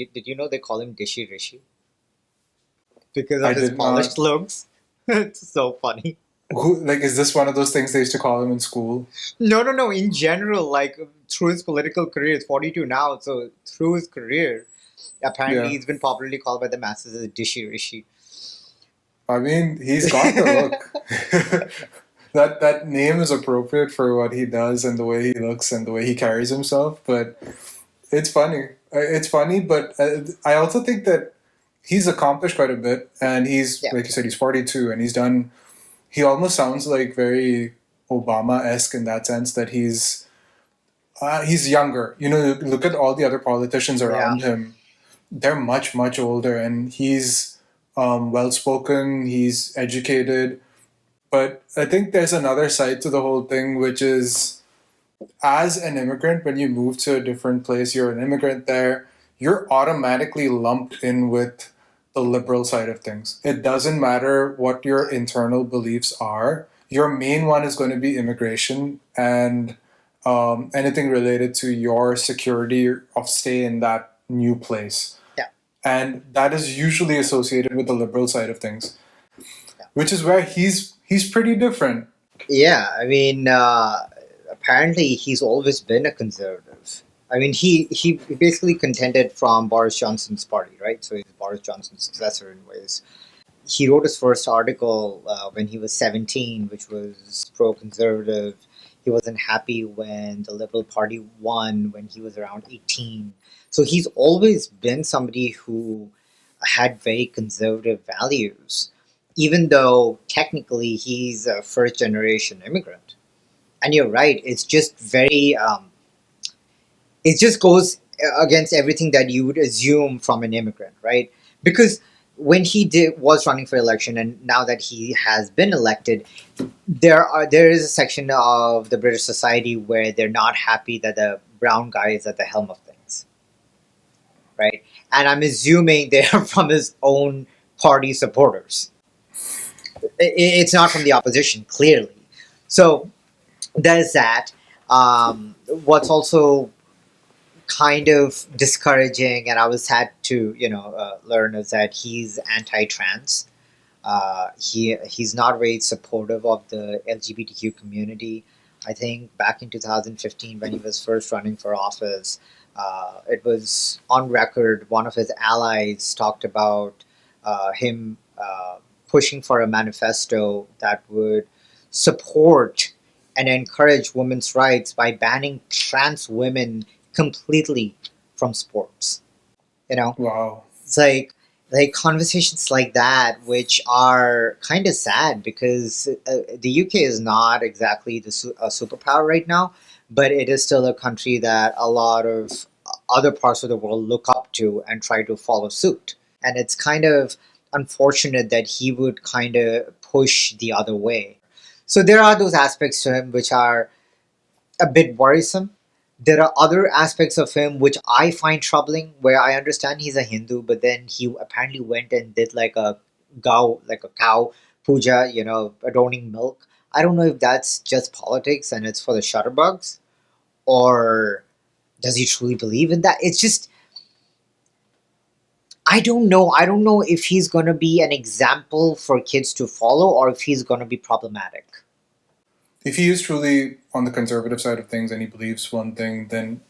did you know they call him Dishi Rishi because I of his did not. polished looks? It's so funny. Who, like, is this one of those things they used to call him in school? No, no, no. In general, like through his political career, he's 42 now. So through his career, apparently Yeah. he's been popularly called by the masses as Dishi Rishi. I mean, he's got the look. That name is appropriate for what he does and the way he looks and the way he carries himself. But it's funny. It's funny, but I also think that he's accomplished quite a bit, and he's, Yeah, like you said, he's 42, and he's done. He almost sounds like very Obama-esque in that sense that he's younger. You know, look at all the other politicians yeah, around him. They're much, much older, and he's well spoken, he's educated. But I think there's another side to the whole thing, which is as an immigrant, when you move to a different place, you're an immigrant there, you're automatically lumped in with the liberal side of things. It doesn't matter what your internal beliefs are. Your main one is going to be immigration and anything related to your security of stay in that new place. yeah, And that is usually associated with the liberal side of things, yeah. which is where he's pretty different. Yeah, I mean, apparently he's always been a conservative. I mean, he basically contended from Boris Johnson's party, right? So he's Boris Johnson's successor in ways. He wrote his first article when he was 17, which was pro-conservative. He wasn't happy when the Liberal Party won when he was around 18. So he's always been somebody who had very conservative values, even though technically he's a first generation immigrant. And you're right, it's just very, it just goes against everything that you would assume from an immigrant, right? Because when he was running for election, and now that he has been elected, there is a section of the British society where they're not happy that the brown guy is at the helm of things, right? And I'm assuming they're from his own party supporters. It's not from the opposition, clearly. So there's that. What's also kind of discouraging, and I was had to learn, is that he's anti-trans. He's not very supportive of the LGBTQ community. I think back in 2015 when he was first running for office, it was on record. One of his allies talked about him pushing for a manifesto that would support and encourage women's rights by banning trans women completely from sports. You know, Wow. it's like conversations like that, which are kind of sad because the UK is not exactly a superpower right now, but it is still a country that a lot of other parts of the world look up to and try to follow suit. And it's kind of unfortunate that he would kind of push the other way. So there are those aspects to him which are a bit worrisome. There are other aspects of him which I find troubling, where I understand he's a Hindu, but then he apparently went and did like a cow puja, adorning milk. I don't know if that's just politics and it's for the shutterbugs, or does he truly believe in that? It's just, I don't know. I don't know if he's gonna be an example for kids to follow or if he's gonna be problematic. If he is truly on the conservative side of things and he believes one thing, then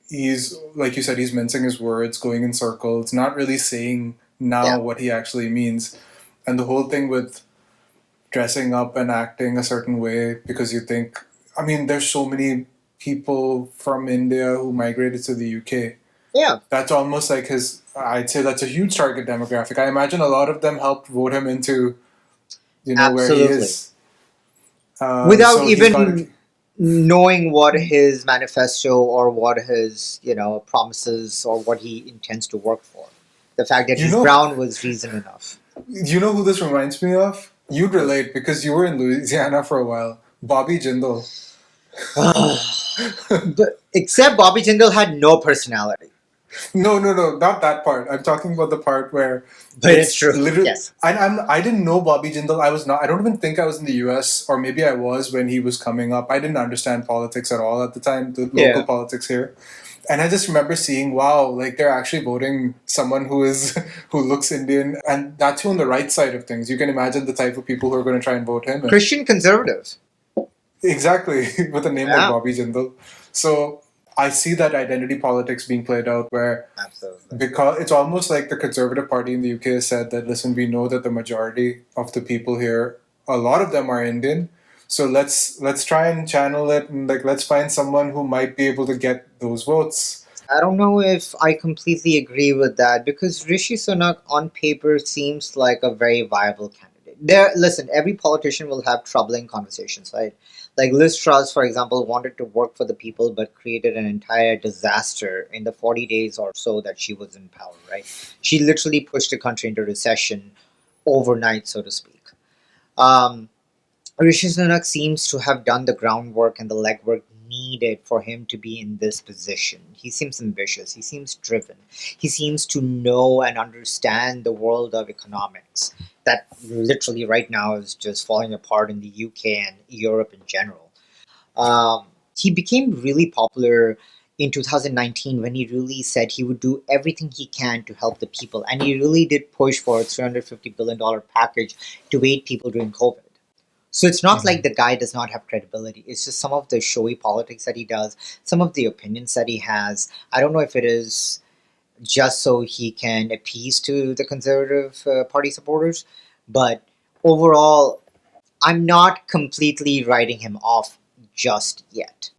he's, like you said, he's mincing his words, going in circles, not really saying now Yeah. what he actually means. And the whole thing with dressing up and acting a certain way because you think, I mean, there's so many people from India who migrated to the UK. Yeah, That's almost like I'd say that's a huge target demographic. I imagine a lot of them helped vote him into, where he absolutely. is. Without So he's got to, even knowing what his manifesto or what his promises or what he intends to work for. The fact that you he's know, brown was reason enough. you know who this reminds me of? You'd relate because you were in Louisiana for a while. Bobby Jindal. But except Bobby Jindal had no personality. No, no, no, not that part. I'm talking about the part where But it's it's true. literally. Yes. I didn't know Bobby Jindal. I was not. I don't even think I was in the U.S. or maybe I was when he was coming up. I didn't understand politics at all at the time, the local Yeah. politics here. And I just remember seeing, wow, like they're actually voting someone who is who looks Indian, and that's on the right side of things. You can imagine the type of people who are going to try and vote him in. Christian conservative. Exactly, with a name like Yeah, Bobby Jindal. So I see that identity politics being played out where, absolutely. because it's almost like the Conservative Party in the UK has said that, listen, we know that the majority of the people here, a lot of them are Indian. So let's try and channel it, and like let's find someone who might be able to get those votes. I don't know if I completely agree with that because Rishi Sunak on paper seems like a very viable candidate. There, listen, every politician will have troubling conversations, right? Like Liz Truss, for example, wanted to work for the people but created an entire disaster in the 40 days or so that she was in power, right? She literally pushed the country into recession overnight, so to speak. Um, Rishi Sunak seems to have done the groundwork and the legwork needed for him to be in this position. He seems ambitious. He seems driven. He seems to know and understand the world of economics that literally right now is just falling apart in the UK and Europe in general. He became really popular in 2019 when he really said he would do everything he can to help the people. And he really did push for a $350 billion package to aid people during COVID. So it's not like Mhm. the guy does not have credibility. It's just some of the showy politics that he does, some of the opinions that he has. I don't know if it is just so he can appease to the Conservative Party supporters, but overall, I'm not completely writing him off just yet.